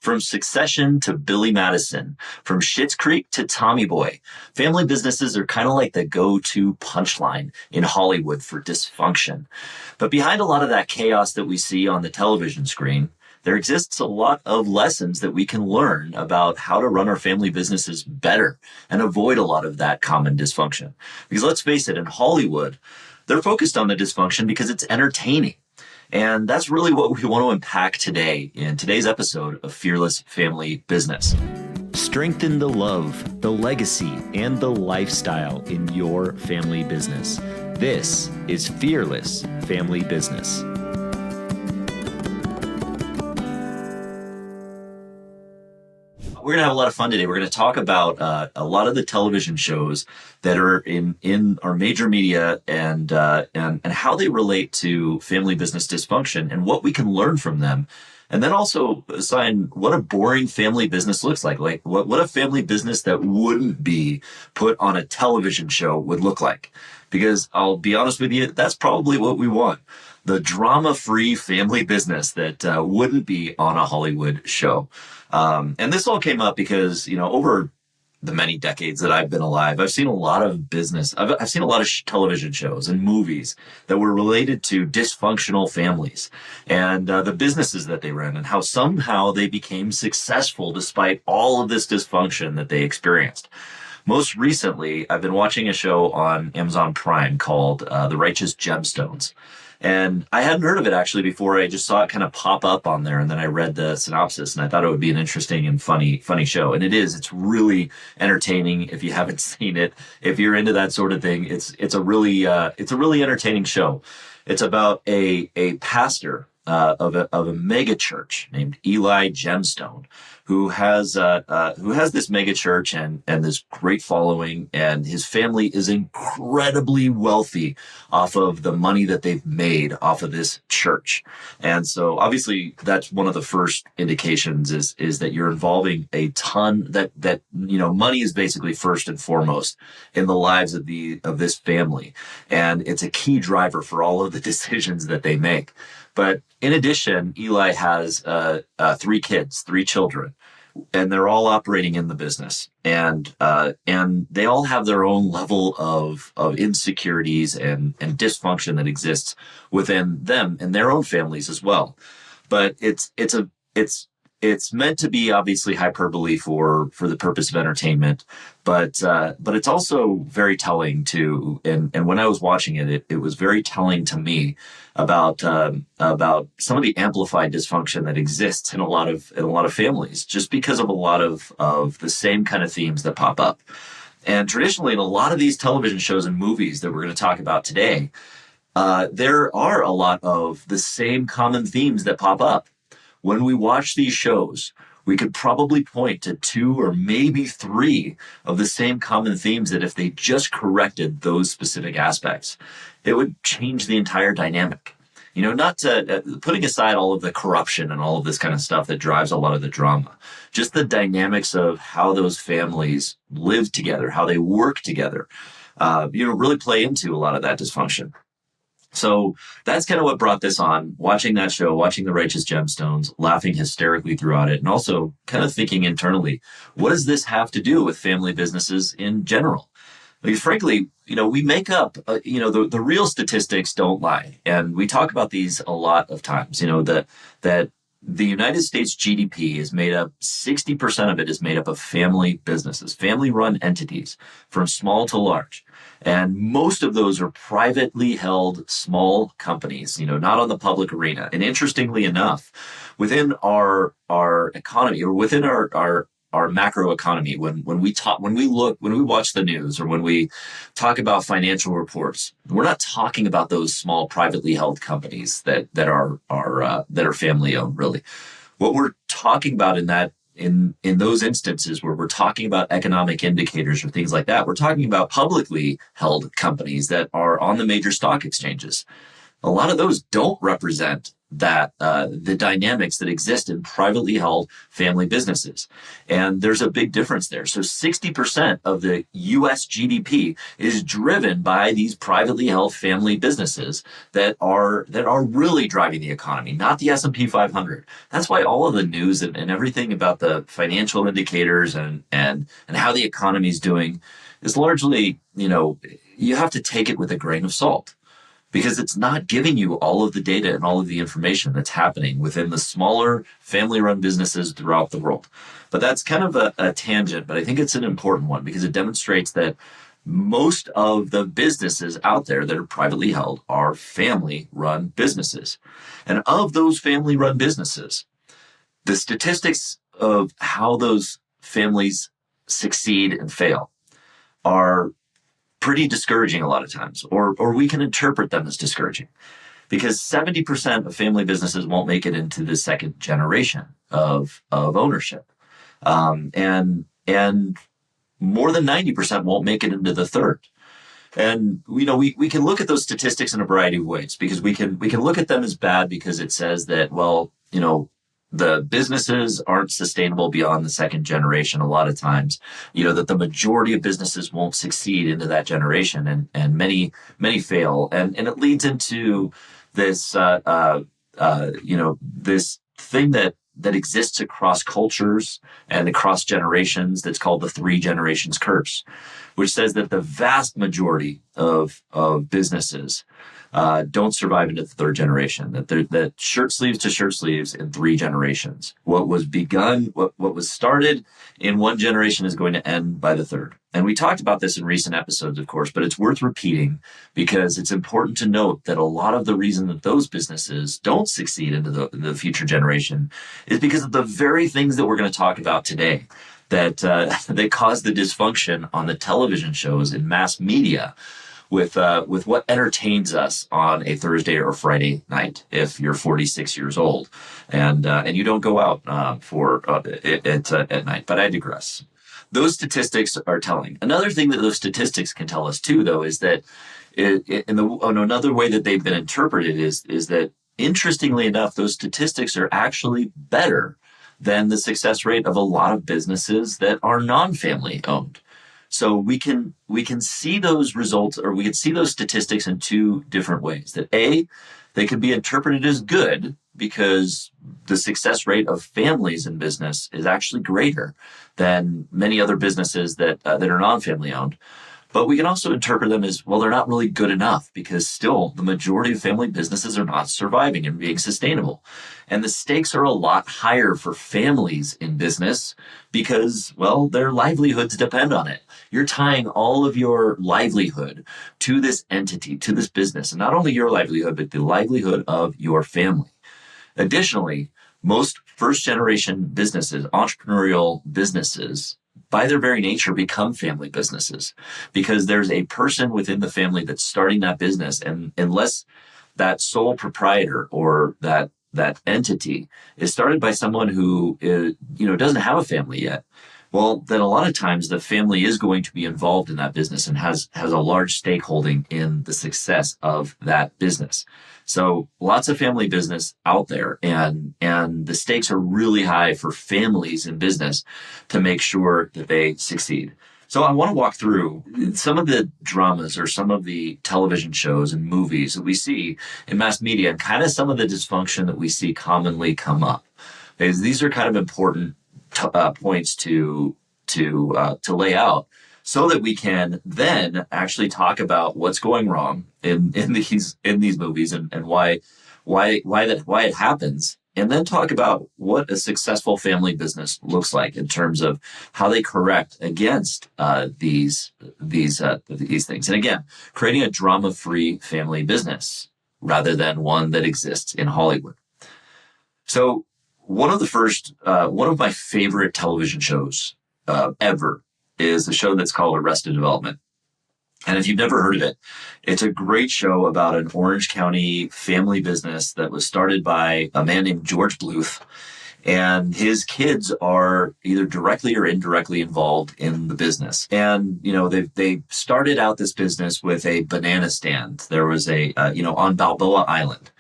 From Succession to Billy Madison, from Schitt's Creek to Tommy Boy, family businesses are kind of like the go-to punchline in Hollywood for dysfunction. But behind a lot of that chaos that we see on the television screen, there exists a lot of lessons that we can learn about how to run our family businesses better and avoid a lot of that common dysfunction. Because let's face it, in Hollywood, they're focused on the dysfunction because it's entertaining. And that's really what we want to unpack today in today's episode of Fearless Family Business. Strengthen the love, the legacy, and the lifestyle in your family business. This is Fearless Family Business. We're going to have a lot of fun today. We're going to talk about a lot of the television shows that are in our major media and how they relate to family business dysfunction and what we can learn from them. And then also assign what a boring family business looks like what a family business that wouldn't be put on a television show would look like. Because I'll be honest with you, that's probably what we want. The drama-free family business that wouldn't be on a Hollywood show. And this all came up because, over the many decades that I've been alive, I've seen a lot of business. I've seen a lot of television shows and movies that were related to dysfunctional families and the businesses that they ran and how somehow they became successful despite all of this dysfunction that they experienced. Most recently, I've been watching a show on Amazon Prime called The Righteous Gemstones. And I hadn't heard of it actually before. I just saw it kind of pop up on there. And then I read the synopsis and I thought it would be an interesting and funny show. And it is. It's really entertaining. If you haven't seen it, if you're into that sort of thing, it's a really entertaining show. It's about a pastor of a mega church named Eli Gemstone, who has this mega church and this great following, and his family is incredibly wealthy off of the money that they've made off of this church. And so obviously that's one of the first indications is that you're involving a ton that money is basically first and foremost in the lives of this family. And it's a key driver for all of the decisions that they make. But in addition, Eli has 3 kids, 3 children, and they're all operating in the business. And they all have their own level of insecurities and dysfunction that exists within them and their own families as well. But it's meant to be obviously hyperbole for the purpose of entertainment, but it's also very telling to, and when I was watching it was very telling to me about some of the amplified dysfunction that exists in a lot of families, just because of a lot of the same kind of themes that pop up. And traditionally in a lot of these television shows and movies that we're going to talk about today, there are a lot of the same common themes that pop up. When we watch these shows, we could probably point to 2 or maybe 3 of the same common themes that if they just corrected those specific aspects, it would change the entire dynamic. Not putting aside all of the corruption and all of this kind of stuff that drives a lot of the drama, just the dynamics of how those families live together, how they work together, really play into a lot of that dysfunction. So that's kind of what brought this on, watching that show, watching The Righteous Gemstones, laughing hysterically throughout it, and also kind of thinking internally, what does this have to do with family businesses in general? Because frankly, we make up, the real statistics don't lie. And we talk about these a lot of times, that the United States GDP is made up, 60% of it is made up of family businesses, family-run entities from small to large. And most of those are privately held small companies, not on the public arena. And interestingly enough, within our economy or within our macro economy, when we watch the news or when we talk about financial reports, we're not talking about those small privately held companies that are family owned, really. What we're talking about in those instances where we're talking about economic indicators or things like that, we're talking about publicly held companies that are on the major stock exchanges. A lot of those don't represent the dynamics that exist in privately held family businesses. And there's a big difference there. So 60% of the US GDP is driven by these privately held family businesses that are really driving the economy, not the S&P 500. That's why all of the news and everything about the financial indicators and how the economy is doing is largely, you have to take it with a grain of salt, because it's not giving you all of the data and all of the information that's happening within the smaller family-run businesses throughout the world. But that's kind of a tangent, but I think it's an important one because it demonstrates that most of the businesses out there that are privately held are family-run businesses. And of those family-run businesses, the statistics of how those families succeed and fail are pretty discouraging a lot of times, or we can interpret them as discouraging, because 70% of family businesses won't make it into the second generation of ownership, and more than 90% won't make it into the third. And we can look at those statistics in a variety of ways, because we can look at them as bad because it says that, well, the businesses aren't sustainable beyond the second generation a lot of times, that the majority of businesses won't succeed into that generation, and many fail. And it leads into this, this thing that exists across cultures and across generations that's called the 3 generations curse, which says that the vast majority of businesses don't survive into the third generation, that shirt sleeves to shirt sleeves in 3 generations. What was begun, what was started in 1 generation is going to end by the third. And we talked about this in recent episodes, of course, but it's worth repeating because it's important to note that a lot of the reason that those businesses don't succeed into the future generation is because of the very things that we're going to talk about today that cause the dysfunction on the television shows in mass media, with what entertains us on a Thursday or Friday night if you're 46 years old and you don't go out at night. But I digress. Those statistics are telling. Another thing that those statistics can tell us too, though, is that another way that they've been interpreted is that, interestingly enough, those statistics are actually better than the success rate of a lot of businesses that are non-family owned. So we can see those results, or we can see those statistics in 2 different ways. That A, they can be interpreted as good because the success rate of families in business is actually greater than many other businesses that are non-family owned. But we can also interpret them as, well, they're not really good enough because still the majority of family businesses are not surviving and being sustainable. And the stakes are a lot higher for families in business because, well, their livelihoods depend on it. You're tying all of your livelihood to this entity, to this business, and not only your livelihood, but the livelihood of your family. Additionally, most first-generation businesses, entrepreneurial businesses, by their very nature, become family businesses because there's a person within the family that's starting that business. And unless that sole proprietor or that entity is started by someone who doesn't have a family yet, well, then a lot of times the family is going to be involved in that business and has a large stakeholding in the success of that business. So lots of family business out there, and the stakes are really high for families in business to make sure that they succeed. So I want to walk through some of the dramas or some of the television shows and movies that we see in mass media, and kind of some of the dysfunction that we see commonly come up. Because these are kind of important points to lay out, so that we can then actually talk about what's going wrong in these movies and why it happens, and then talk about what a successful family business looks like in terms of how they correct against these things. And again, creating a drama-free family business rather than one that exists in Hollywood. So one of my favorite television shows ever is a show that's called Arrested Development. And if you've never heard of it, it's a great show about an Orange County family business that was started by a man named George Bluth. And his kids are either directly or indirectly involved in the business. And, they started out this business with a banana stand. There was on Balboa Island.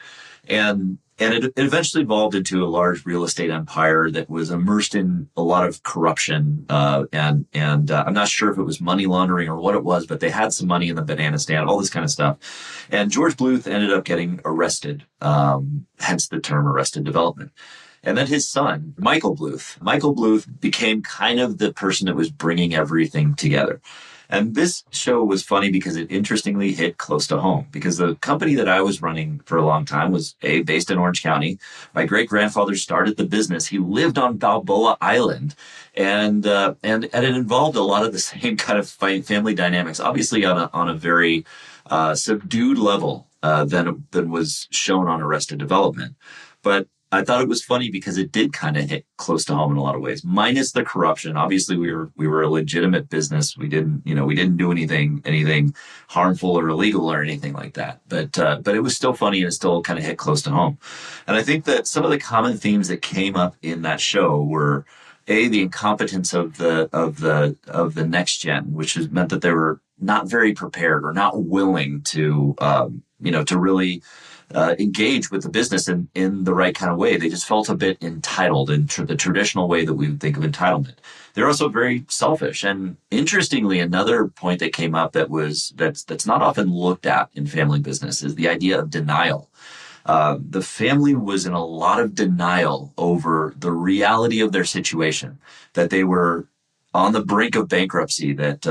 And And it eventually evolved into a large real estate empire that was immersed in a lot of corruption. And I'm not sure if it was money laundering or what it was, but they had some money in the banana stand, all this kind of stuff. And George Bluth ended up getting arrested, hence the term Arrested Development. And then his son, Michael Bluth became kind of the person that was bringing everything together. And this show was funny because it interestingly hit close to home, because the company that I was running for a long time was based in Orange County. My great grandfather started the business. He lived on Balboa Island, and it involved a lot of the same kind of family dynamics, obviously on a very subdued level than was shown on Arrested Development. But I thought it was funny because it did kind of hit close to home in a lot of ways, minus the corruption. Obviously, we were a legitimate business. We didn't do anything harmful or illegal or anything like that. But it was still funny, and it still kind of hit close to home. And I think that some of the common themes that came up in that show were the incompetence of the next gen, which has meant that they were not very prepared or not willing to really engage with the business in the right kind of way. They just felt a bit entitled in the traditional way that we would think of entitlement. They're also very selfish. And interestingly, another point that came up that's not often looked at in family business is the idea of denial. The family was in a lot of denial over the reality of their situation, that they were on the brink of bankruptcy, that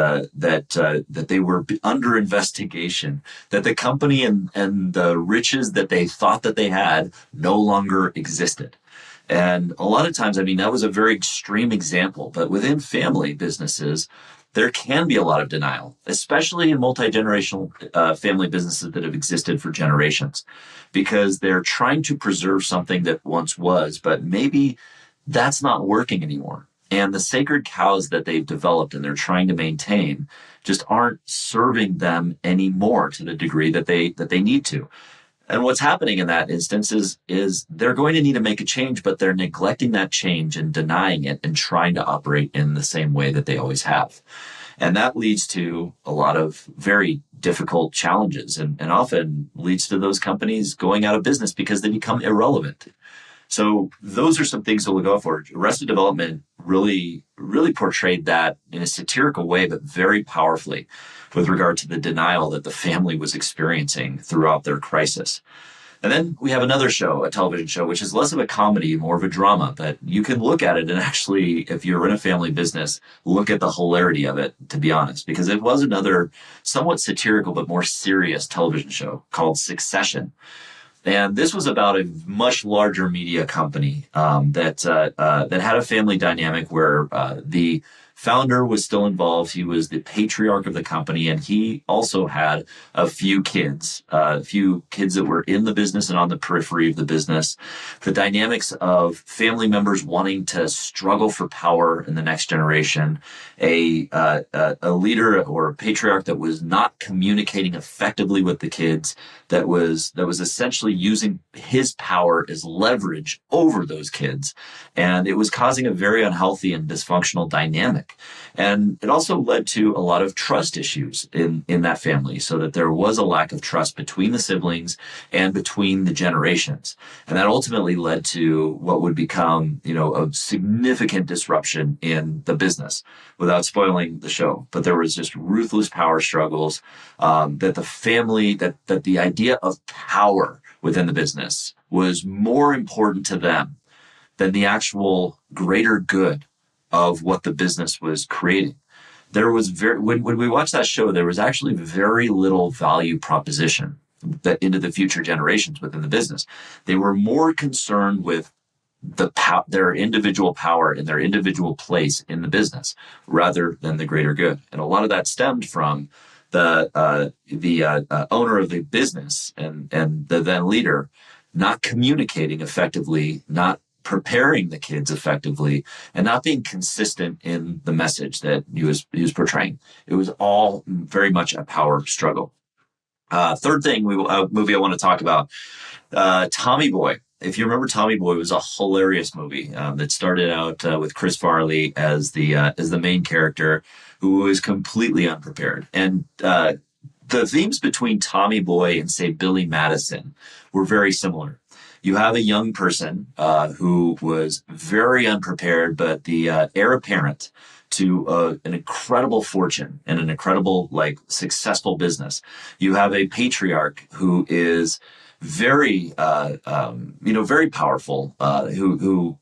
they were under investigation, that the company and the riches that they thought that they had no longer existed. And a lot of times, I mean, that was a very extreme example, but within family businesses, there can be a lot of denial, especially in multi-generational family businesses that have existed for generations, because they're trying to preserve something that once was, but maybe that's not working anymore. And the sacred cows that they've developed and they're trying to maintain just aren't serving them anymore to the degree that they need to. And what's happening in that instance is they're going to need to make a change, but they're neglecting that change and denying it and trying to operate in the same way that they always have. And that leads to a lot of very difficult challenges and often leads to those companies going out of business because they become irrelevant. So those are some things to look out for. Arrested Development really portrayed that in a satirical way, but very powerfully with regard to the denial that the family was experiencing throughout their crisis. And then we have another show, a television show, which is less of a comedy, more of a drama, but you can look at it and actually, if you're in a family business, look at the hilarity of it, to be honest, because it was another somewhat satirical but more serious television show called Succession. And this was about a much larger media company that had a family dynamic where the founder was still involved. He was the patriarch of the company, and he also had a few kids that were in the business and on the periphery of the business. The dynamics of family members wanting to struggle for power in the next generation, a leader or a patriarch that was not communicating effectively with the kids, that was essentially using his power as leverage over those kids. And it was causing a very unhealthy and dysfunctional dynamic. And it also led to a lot of trust issues in that family, so that there was a lack of trust between the siblings and between the generations. And that ultimately led to what would become, a significant disruption in the business, without spoiling the show. But there was just ruthless power struggles, that the family, that the idea of power within the business was more important to them than the actual greater good of what the business was creating. There was when we watched that show, there was actually very little value proposition that into the future generations within the business. They were more concerned with their individual power and their individual place in the business rather than the greater good. And a lot of that stemmed from the owner of the business and the then leader not communicating effectively, not preparing the kids effectively, and not being consistent in the message that he was portraying. It was all very much a power struggle. Third thing, movie I want to talk about, Tommy Boy. If you remember, Tommy Boy was a hilarious movie that started out with Chris Farley as the main character, who was completely unprepared. And the themes between Tommy Boy and, say, Billy Madison were very similar. you have a young person who was very unprepared, but the heir apparent to an incredible fortune and an incredible, like, successful business. You have a patriarch who is very, very powerful, who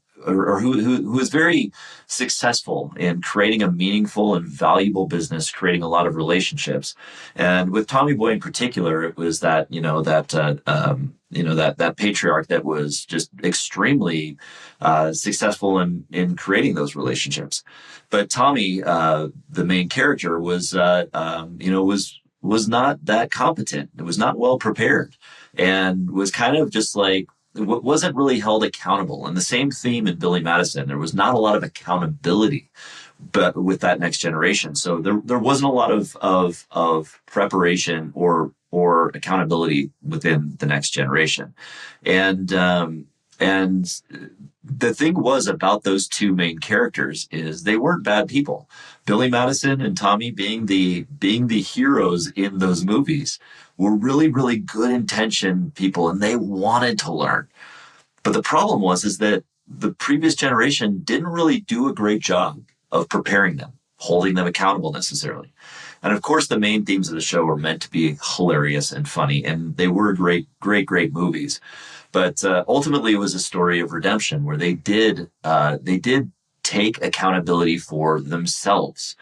is very successful in creating a meaningful and valuable business, creating a lot of relationships. And with Tommy Boy in particular, it was that, that patriarch that was just extremely successful in creating those relationships. But Tommy, the main character, was not that competent. It was not well prepared, and was kind of just like, wasn't really held accountable. And the same theme in Billy Madison, there was not a lot of accountability, but with that next generation. So there wasn't a lot of preparation or accountability within the next generation. And the thing was about those two main characters is they weren't bad people. Billy Madison and Tommy being the heroes in those movies were really, really good intentioned people, and they wanted to learn. But the problem is that the previous generation didn't really do a great job of preparing them, holding them accountable necessarily. And of course, the main themes of the show were meant to be hilarious and funny, and they were great, great, great movies. But ultimately, it was a story of redemption where they did take accountability for themselves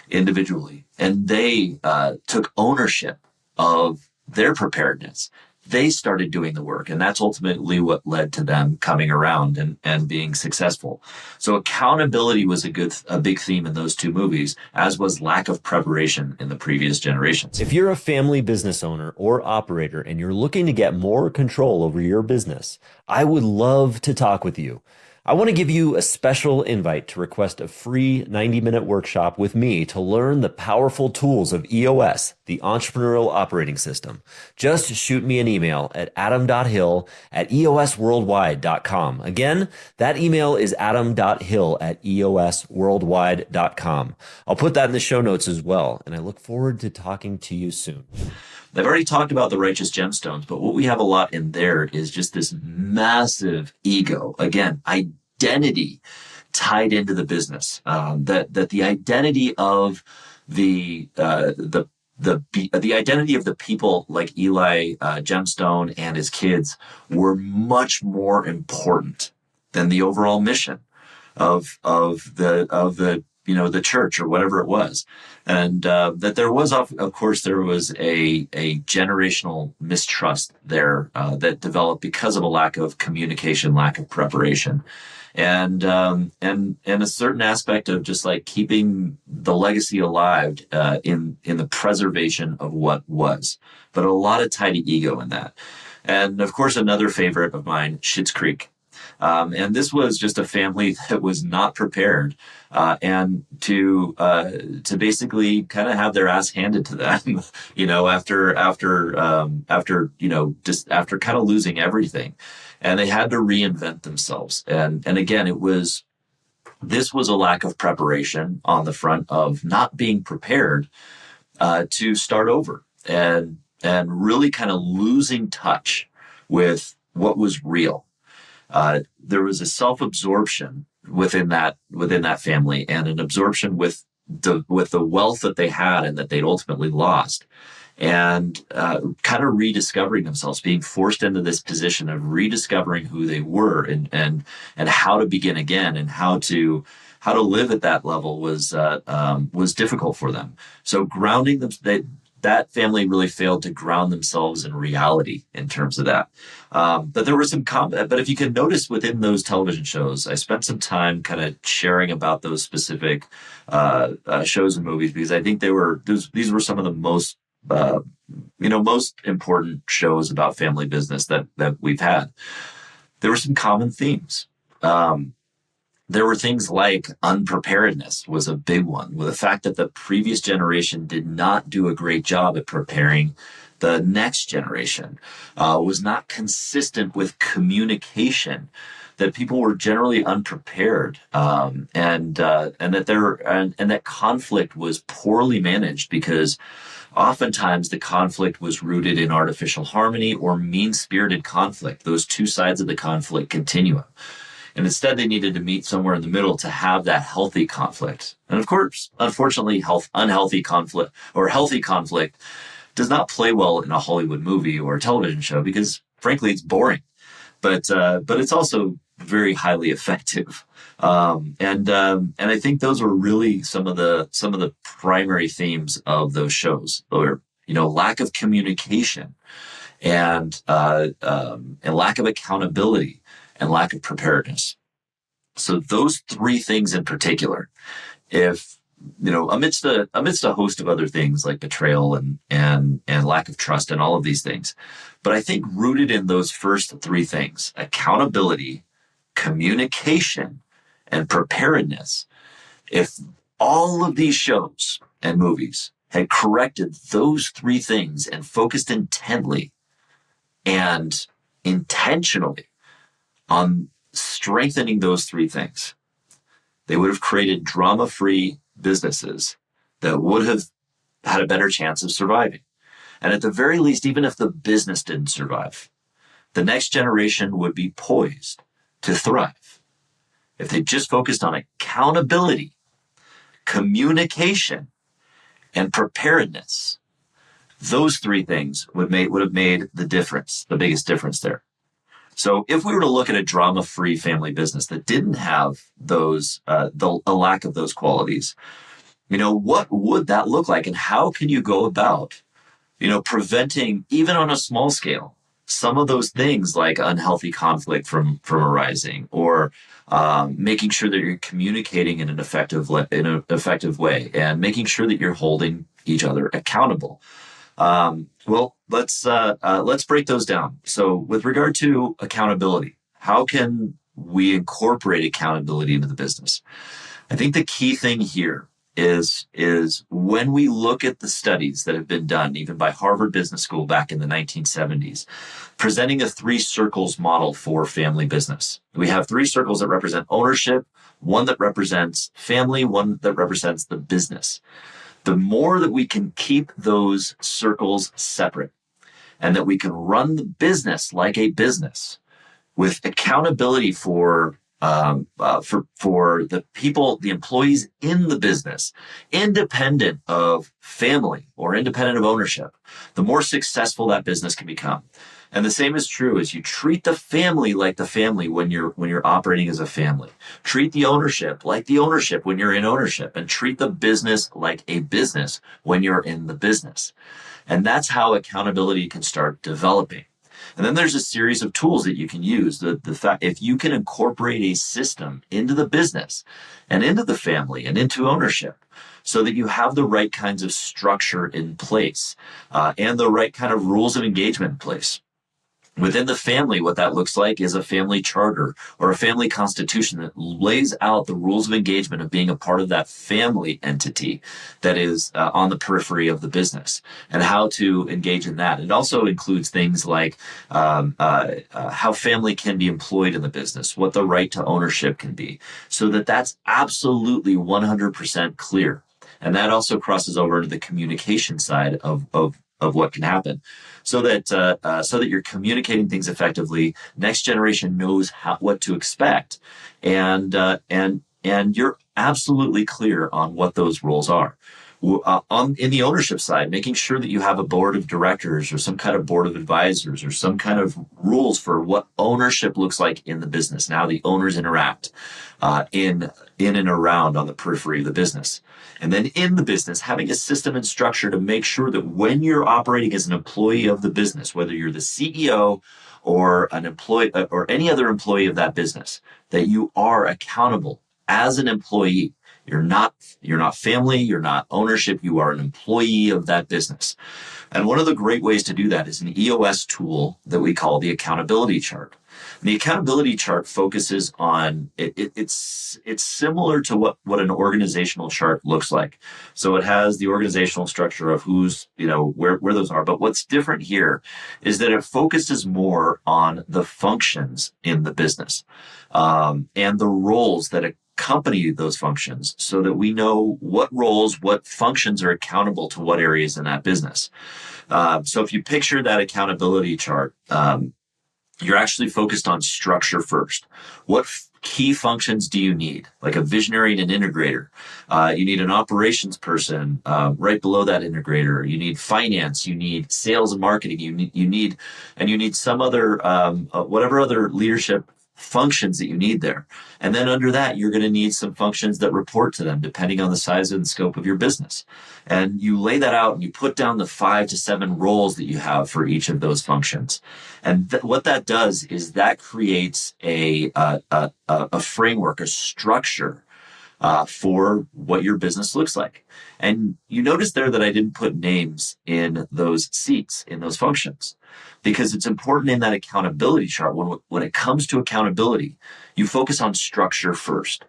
individually, and they took ownership of their preparedness. They started doing the work, and that's ultimately what led to them coming around and being successful. So accountability was a big theme in those two movies, as was lack of preparation in the previous generations. If you're a family business owner or operator and you're looking to get more control over your business, I would love to talk with you. I want to give you a special invite to request a free 90-minute workshop with me to learn the powerful tools of EOS, the Entrepreneurial Operating System. Just shoot me an email at adam.hill@eosworldwide.com. Again, that email is adam.hill@eosworldwide.com. I'll put that in the show notes as well, and I look forward to talking to you soon. I've already talked about the Righteous Gemstones, but what we have a lot in there is just this massive ego. Again, identity tied into the business. That the identity of the identity of the people like Eli Gemstone and his kids were much more important than the overall mission of the church or whatever it was. And that there was, of course, there was a generational mistrust there that developed because of a lack of communication, lack of preparation, and a certain aspect of just like keeping the legacy alive in the preservation of what was. But a lot of tidy ego in that. And of course, another favorite of mine, Schitt's Creek. And this was just a family that was not prepared, and to basically kind of have their ass handed to them, after kind of losing everything, and they had to reinvent themselves. And again, this was a lack of preparation on the front of not being prepared, to start over and really kind of losing touch with what was real. There was a self-absorption within that family, and an absorption with the wealth that they had and that they'd ultimately lost, and kind of rediscovering themselves, being forced into this position of rediscovering who they were and how to begin again, and how to live at that level was difficult for them. So grounding them, that family really failed to ground themselves in reality in terms of that. But there were some but if you can notice within those television shows, I spent some time kind of sharing about those specific shows and movies, because I think these were some of the most important shows about family business that we've had. There were some common themes. There were things like unpreparedness was a big one, with the fact that the previous generation did not do a great job at preparing the next generation, was not consistent with communication, that people were generally unprepared, and that conflict was poorly managed because oftentimes the conflict was rooted in artificial harmony or mean-spirited conflict, those two sides of the conflict continuum. And instead, they needed to meet somewhere in the middle to have that healthy conflict. And of course, unfortunately, unhealthy conflict or healthy conflict does not play well in a Hollywood movie or a television show because, frankly, it's boring. But it's also very highly effective. And I think those were really some of the primary themes of those shows, or lack of communication and lack of accountability and lack of preparedness. So those three things in particular, if amidst a host of other things like betrayal and lack of trust and all of these things, but I think rooted in those first three things: accountability, communication, and preparedness. If all of these shows and movies had corrected those three things and focused intently and intentionally on strengthening those three things, they would have created drama-free businesses that would have had a better chance of surviving. And at the very least, even if the business didn't survive, the next generation would be poised to thrive. If they just focused on accountability, communication, and preparedness, those three things would have made the difference, the biggest difference there. So if we were to look at a drama-free family business that didn't have those, a lack of those qualities, what would that look like? And how can you go about, preventing, even on a small scale, some of those things like unhealthy conflict from arising, or making sure that you're communicating in an effective way, and making sure that you're holding each other accountable. Well, let's break those down. So with regard to accountability, how can we incorporate accountability into the business? I think the key thing here is when we look at the studies that have been done, even by Harvard Business School back in the 1970s, presenting a 3 circles model for family business. We have 3 circles that represent ownership, one that represents family, one that represents the business. The more that we can keep those circles separate, and that we can run the business like a business with accountability for the people, the employees in the business, independent of family or independent of ownership, the more successful that business can become. And the same is true as you treat the family like the family when you're operating as a family. Treat the ownership like the ownership when you're in ownership, and treat the business like a business when you're in the business. And that's how accountability can start developing. And then there's a series of tools that you can use. The fact, if you can incorporate a system into the business and into the family and into ownership, so that you have the right kinds of structure in place, and the right kind of rules of engagement in place. Within the family, what that looks like is a family charter or a family constitution that lays out the rules of engagement of being a part of that family entity that is on the periphery of the business, and how to engage in that. It also includes things like how family can be employed in the business, what the right to ownership can be, so that that's absolutely 100% clear. And that also crosses over into the communication side of what can happen, so that you're communicating things effectively. Next generation knows what to expect, and you're absolutely clear on what those roles are. In the ownership side, making sure that you have a board of directors or some kind of board of advisors or some kind of rules for what ownership looks like in the business, and how the owners interact in and around on the periphery of the business. And then in the business, having a system and structure to make sure that when you're operating as an employee of the business, whether you're the CEO or an employee or any other employee of that business, that you are accountable as an employee. You're not family. You're not ownership. You are an employee of that business. And one of the great ways to do that is an EOS tool that we call the accountability chart. And the accountability chart focuses on it's similar to what an organizational chart looks like. So it has the organizational structure of who's, where those are. But what's different here is that it focuses more on the functions in the business, and the roles that accompany those functions, so that we know what roles, what functions are accountable to what areas in that business. So if you picture that accountability chart, you're actually focused on structure first. What key functions do you need? Like a visionary and an integrator. You need an operations person right below that integrator. You need finance. You need sales and marketing. You need some other whatever other leadership functions that you need there. And then under that, you're going to need some functions that report to them, depending on the size and scope of your business. And you lay that out and you put down the 5 to 7 roles that you have for each of those functions. And what that does is that creates a framework, a structure for what your business looks like. And you notice there that I didn't put names in those seats, in those functions, because it's important in that accountability chart. When it comes to accountability, you focus on structure first.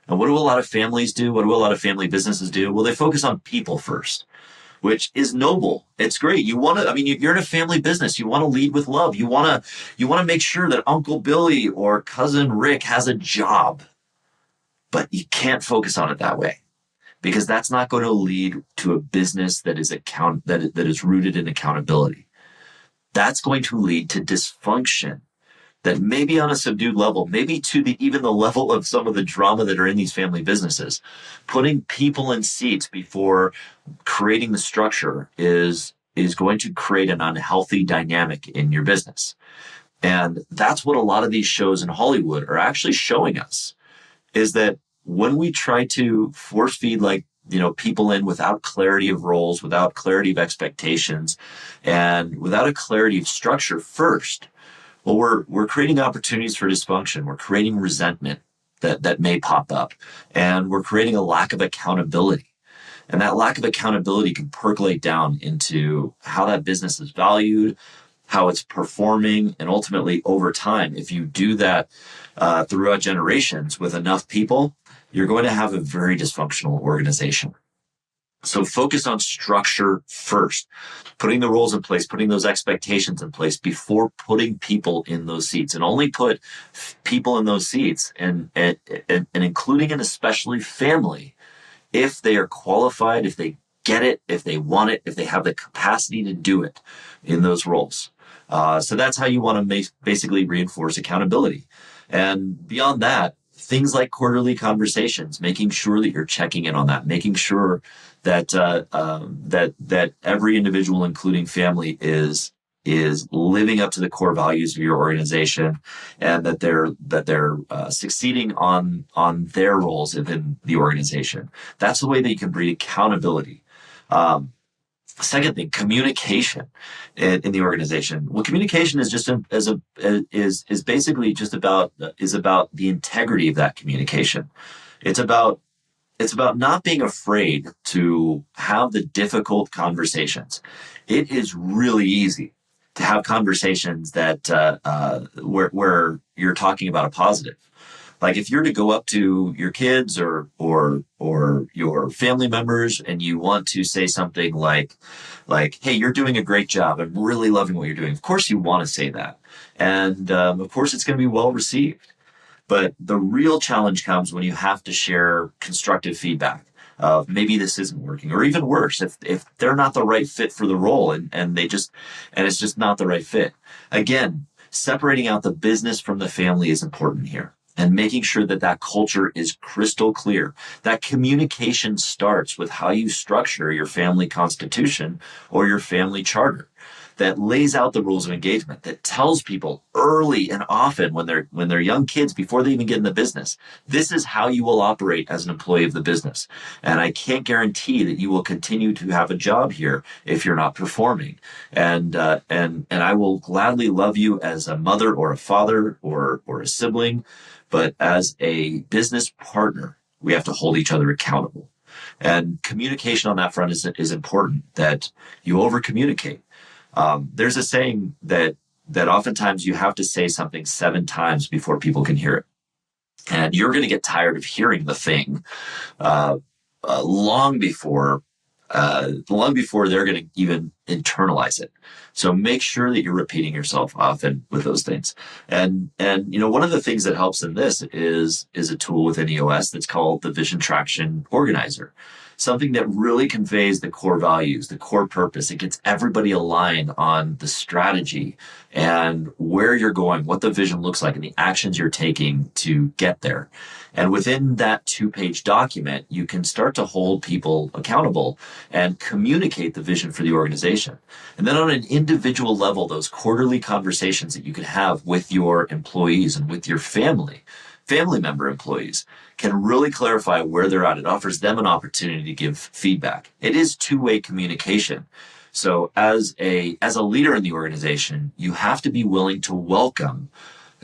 And what do a lot of families do? What do a lot of family businesses do? Well, they focus on people first, which is noble. It's great. You're in a family business. You want to lead with love. You want to make sure that Uncle Billy or Cousin Rick has a job. But you can't focus on it that way, because that's not going to lead to a business that is rooted in accountability. That's going to lead to dysfunction that maybe on a subdued level, maybe to even the level of some of the drama that are in these family businesses. Putting people in seats before creating the structure is going to create an unhealthy dynamic in your business. And that's what a lot of these shows in Hollywood are actually showing us, is that when we try to force feed people in without clarity of roles, without clarity of expectations, and without a clarity of structure first, well, we're creating opportunities for dysfunction. We're creating resentment that may pop up, and we're creating a lack of accountability. And that lack of accountability can percolate down into how that business is valued, how it's performing, and ultimately over time, if you do that throughout generations with enough people, you're going to have a very dysfunctional organization. So focus on structure first, putting the roles in place, putting those expectations in place before putting people in those seats, and only put people in those seats and including and especially family, if they are qualified, if they get it, if they want it, if they have the capacity to do it in those roles. So that's how you want to basically reinforce accountability. And beyond that, things like quarterly conversations, making sure that you're checking in on that, making sure that that every individual, including family, is living up to the core values of your organization, and that they're succeeding on their roles within the organization. That's the way that you can breed accountability. Second thing, communication in the organization. Well, communication is just is basically just about the integrity of that communication. It's about not being afraid to have the difficult conversations. It is really easy to have conversations that where you're talking about a positive. Like if you're to go up to your kids or your family members and you want to say something like, hey, you're doing a great job. I'm really loving what you're doing. Of course you want to say that. And of course it's going to be well received. But the real challenge comes when you have to share constructive feedback of maybe this isn't working, or even worse, if they're not the right fit for the role and it's just not the right fit. Again, separating out the business from the family is important here, and making sure that culture is crystal clear. That communication starts with how you structure your family constitution or your family charter, that lays out the rules of engagement, that tells people early and often when they're young kids, before they even get in the business, this is how you will operate as an employee of the business. And I can't guarantee that you will continue to have a job here if you're not performing. And I will gladly love you as a mother or a father or a sibling, but as a business partner, We have to hold each other accountable. And communication on that front is important, that you over communicate. There's a saying that oftentimes you have to say something 7 times before people can hear it. And you're going to get tired of hearing the thing uh, long before they're going to even internalize it. So make sure that you're repeating yourself often with those things. And one of the things that helps in this is a tool within EOS that's called the Vision Traction Organizer. Something that really conveys the core values, the core purpose. It gets everybody aligned on the strategy and where you're going, what the vision looks like, and the actions you're taking to get there. And within that 2-page document, you can start to hold people accountable and communicate the vision for the organization. And then on an individual level, those quarterly conversations that you can have with your employees and with your family member employees can really clarify where they're at. It offers them an opportunity to give feedback. It is 2-way communication. So as a leader in the organization, you have to be willing to welcome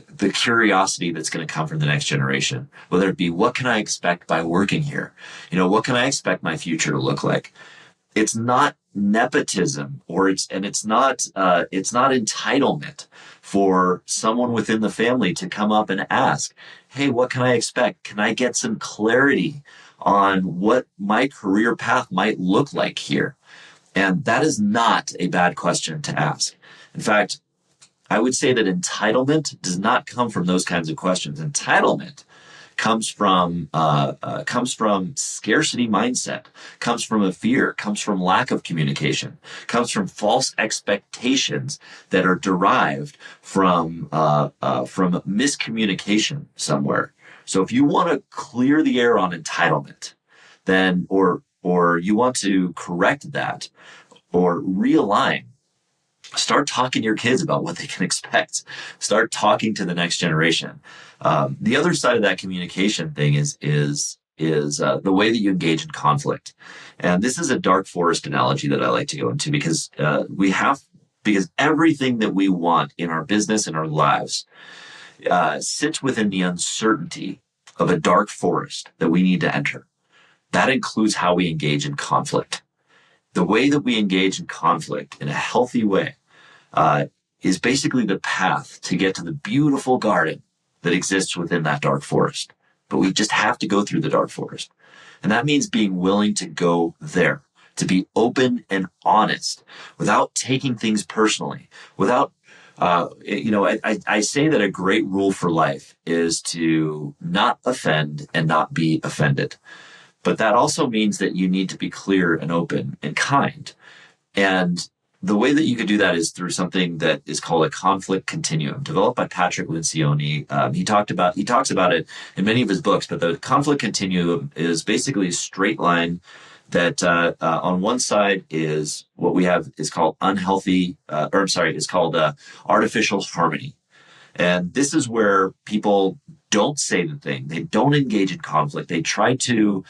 the curiosity that's going to come from the next generation, whether it be, what can I expect by working here? What can I expect my future to look like? It's not nepotism, it's not entitlement for someone within the family to come up and ask, hey, what can I expect? Can I get some clarity on what my career path might look like here? And that is not a bad question to ask. In fact, I would say that entitlement does not come from those kinds of questions. Entitlement comes from scarcity mindset, comes from a fear, comes from lack of communication, comes from false expectations that are derived from miscommunication somewhere. So if you want to clear the air on entitlement, then or you want to correct that or realign, start talking to your kids about what they can expect. Start talking to the next generation. The other side of that communication thing is the way that you engage in conflict. And this is a dark forest analogy that I like to go into because everything that we want in our business and our lives sits within the uncertainty of a dark forest that we need to enter. That includes how we engage in conflict. The way that we engage in conflict in a healthy way is basically the path to get to the beautiful garden that exists within that dark forest. But we just have to go through the dark forest. And that means being willing to go there, to be open and honest without taking things personally, without, I say that a great rule for life is to not offend and not be offended. But that also means that you need to be clear and open and kind. And the way that you could do that is through something that is called a conflict continuum, developed by Patrick Lencioni. He talks about it in many of his books, but the conflict continuum is basically a straight line that on one side is what we have is called artificial harmony. And this is where people don't say the thing. They don't engage in conflict. They try to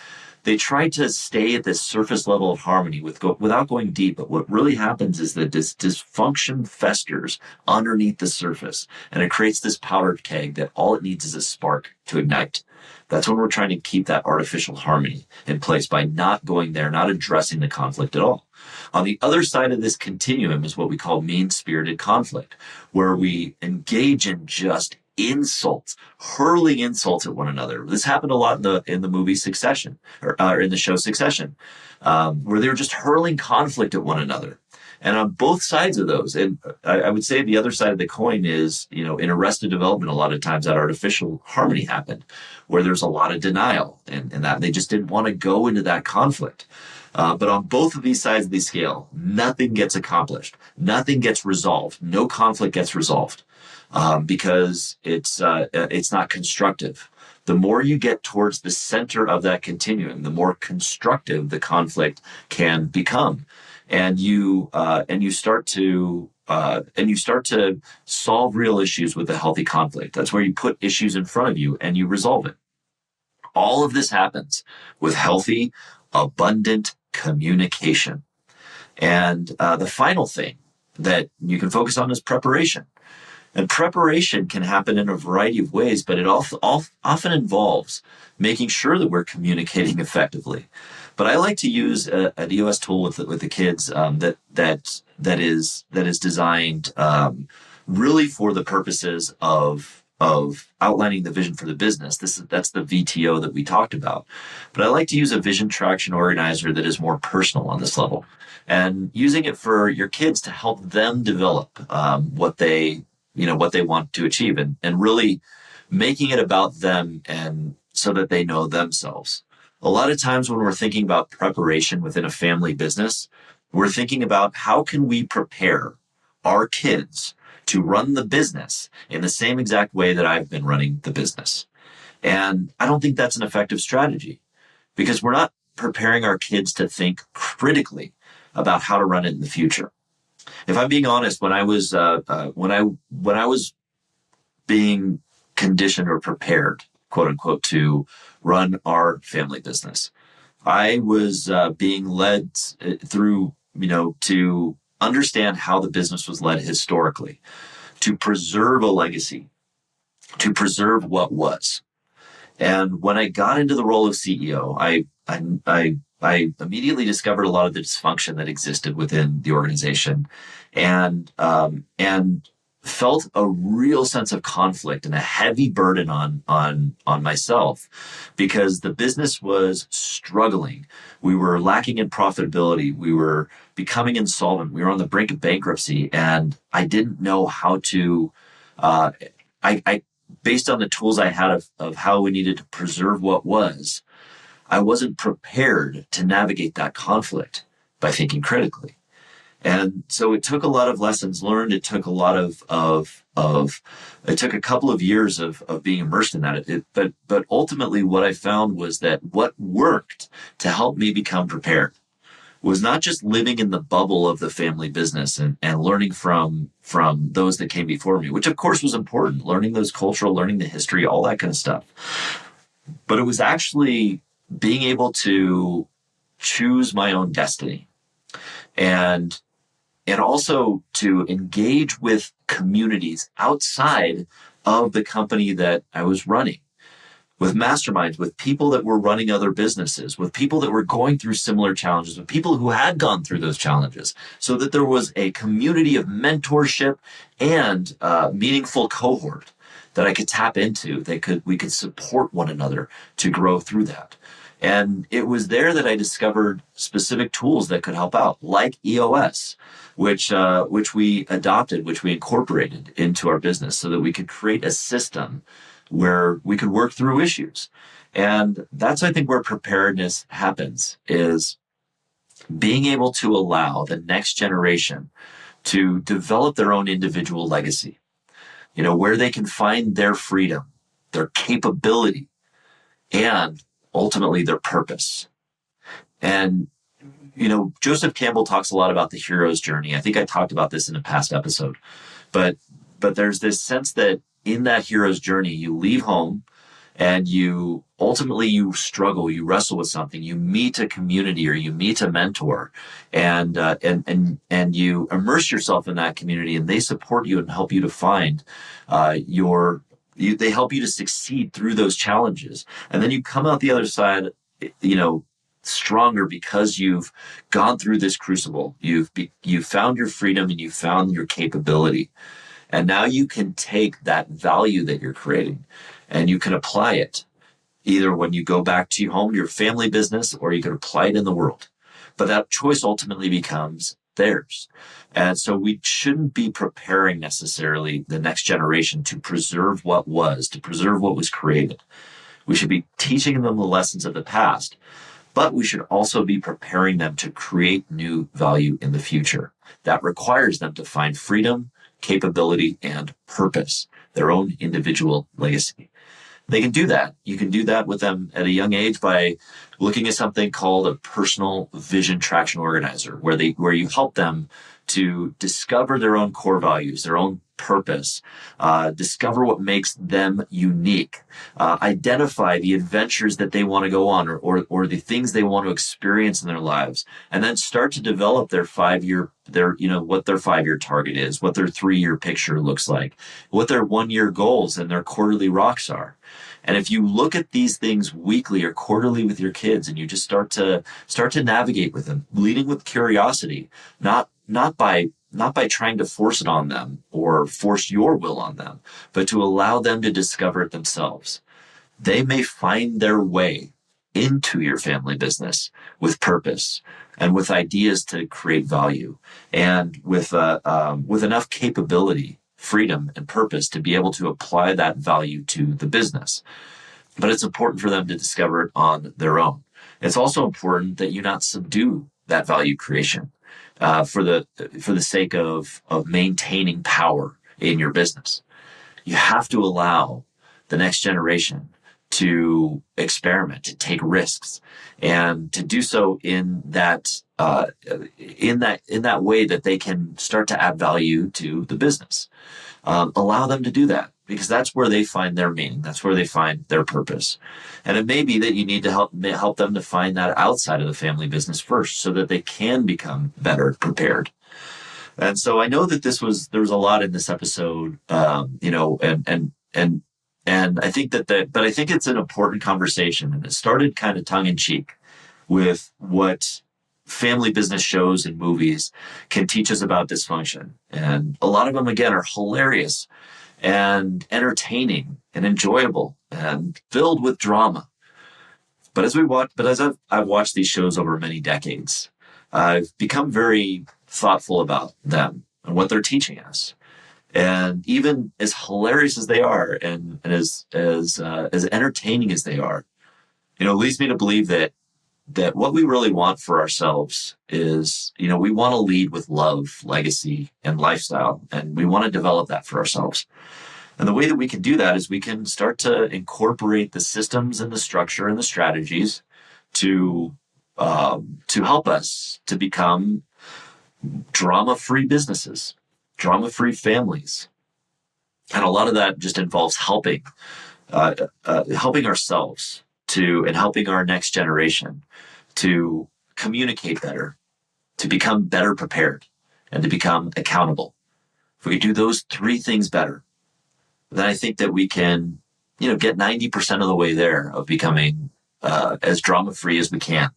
stay at this surface level of harmony without going deep. But what really happens is that this dysfunction festers underneath the surface, and it creates this powder keg that all it needs is a spark to ignite. That's when we're trying to keep that artificial harmony in place by not going there, not addressing the conflict at all. On the other side of this continuum is what we call mean-spirited conflict, where we engage in just insults, hurling insults at one another. This happened a lot in the movie Succession, or in the show Succession, where they were just hurling conflict at one another. And on both sides of those, and I would say the other side of the coin is, in Arrested Development, a lot of times that artificial harmony happened, where there's a lot of denial and that they just didn't want to go into that conflict. But on both of these sides of the scale, nothing gets accomplished. Nothing gets resolved. No conflict gets resolved because it's not constructive. The more you get towards the center of that continuum, the more constructive the conflict can become, and you start to solve real issues with a healthy conflict. That's where you put issues in front of you and you resolve it. All of this happens with healthy, abundant communication. And the final thing that you can focus on is preparation. And preparation can happen in a variety of ways, but it often involves making sure that we're communicating effectively. But I like to use an EOS tool with the kids that is designed really for the purposes of outlining the vision for the business. That's the VTO that we talked about. But I like to use a vision traction organizer that is more personal on this level, and using it for your kids to help them develop what they want to achieve, and really making it about them, and so that they know themselves. A lot of times when we're thinking about preparation within a family business, we're thinking about how can we prepare our kids to run the business in the same exact way that I've been running the business. And I don't think that's an effective strategy, because we're not preparing our kids to think critically about how to run it in the future. If I'm being honest, when I was being conditioned or prepared, quote unquote, to run our family business, I was being led through, to understand how the business was led historically, to preserve a legacy, to preserve what was. And when I got into the role of CEO, I immediately discovered a lot of the dysfunction that existed within the organization, and felt a real sense of conflict and a heavy burden on myself, because the business was struggling. We were lacking in profitability. We were becoming insolvent. We were on the brink of bankruptcy, and I didn't know how to. I based on the tools I had of how we needed to preserve what was, I wasn't prepared to navigate that conflict by thinking critically. And so it took a lot of lessons learned. It took a lot it took a couple of years of being immersed in that. But ultimately what I found was that what worked to help me become prepared was not just living in the bubble of the family business and learning from those that came before me, which of course was important, learning those cultural, learning the history, all that kind of stuff. But it was actually being able to choose my own destiny, and also to engage with communities outside of the company that I was running, with masterminds, with people that were running other businesses, with people that were going through similar challenges, with people who had gone through those challenges, so that there was a community of mentorship and meaningful cohort that I could tap into. We could support one another to grow through that. And it was there that I discovered specific tools that could help out, like EOS, which we adopted, which we incorporated into our business, so that we could create a system where we could work through issues. And that's, I think, where preparedness happens, is being able to allow the next generation to develop their own individual legacy, where they can find their freedom, their capability, and ultimately their purpose. And, Joseph Campbell talks a lot about the hero's journey. I think I talked about this in a past episode, but there's this sense that in that hero's journey, you leave home and you struggle, you wrestle with something, you meet a community or you meet a mentor, and you immerse yourself in that community, and they support you and help you to find they help you to succeed through those challenges. And then you come out the other side, stronger, because you've gone through this crucible. You've found your freedom and you found your capability. And now you can take that value that you're creating and you can apply it either when you go back to home, your family business, or you can apply it in the world. But that choice ultimately becomes theirs. And so we shouldn't be preparing necessarily the next generation to preserve what was, to preserve what was created. We should be teaching them the lessons of the past, but we should also be preparing them to create new value in the future. That requires them to find freedom, capability, and purpose, their own individual legacy. They can do that. You can do that with them at a young age by looking at something called a personal vision traction organizer, where you help them to discover their own core values, their own purpose, discover what makes them unique, identify the adventures that they want to go on, or the things they want to experience in their lives, and then start to develop their what their 5-year target is, what their 3-year picture looks like, what their 1-year goals and their quarterly rocks are. And if you look at these things weekly or quarterly with your kids, and you just start to navigate with them, leading with curiosity, not by trying to force it on them or force your will on them, but to allow them to discover it themselves, they may find their way into your family business with purpose and with ideas to create value, and with enough capability, freedom, and purpose to be able to apply that value to the business. But it's important for them to discover it on their own. It's also important that you not subdue that value creation for the sake of maintaining power in your business. You have to allow the next generation to experiment, to take risks, and to do so in that way that they can start to add value to the business. Allow them to do that, because that's where they find their meaning. That's where they find their purpose. And it may be that you need to help them to find that outside of the family business first, so that they can become better prepared. And so I know that there was a lot in this episode, and I think but I think it's an important conversation, and it started kind of tongue in cheek with what family business shows and movies can teach us about dysfunction. And a lot of them, again, are hilarious and entertaining and enjoyable and filled with drama. But as I've watched these shows over many decades, I've become very thoughtful about them and what they're teaching us. And even as hilarious as they are, and as entertaining as they are, it leads me to believe that what we really want for ourselves is, we want to lead with love, legacy, and lifestyle, and we want to develop that for ourselves. And the way that we can do that is we can start to incorporate the systems and the structure and the strategies to help us to become drama-free businesses, drama-free families. And a lot of that just involves helping ourselves and helping our next generation to communicate better, to become better prepared, and to become accountable. If we do those 3 things better, then I think that we can, get 90% of the way there of becoming as drama-free as we can,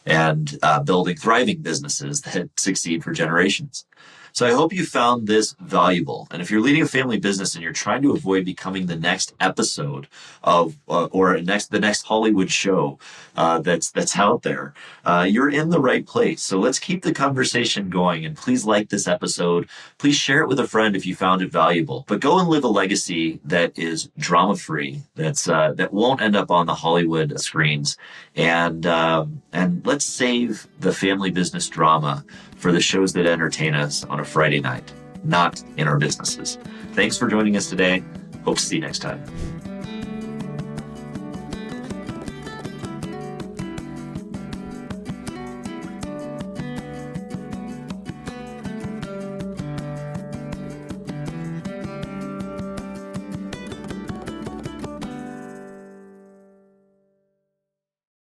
and building thriving businesses that succeed for generations. So I hope you found this valuable. And if you're leading a family business and you're trying to avoid becoming the next episode of the next Hollywood show that's out there, you're in the right place. So let's keep the conversation going. And please like this episode. Please share it with a friend if you found it valuable. But go and live a legacy that is drama-free, that won't end up on the Hollywood screens. And let's save the family business drama for the shows that entertain us on a Friday night, not in our businesses. Thanks for joining us today. Hope to see you next time.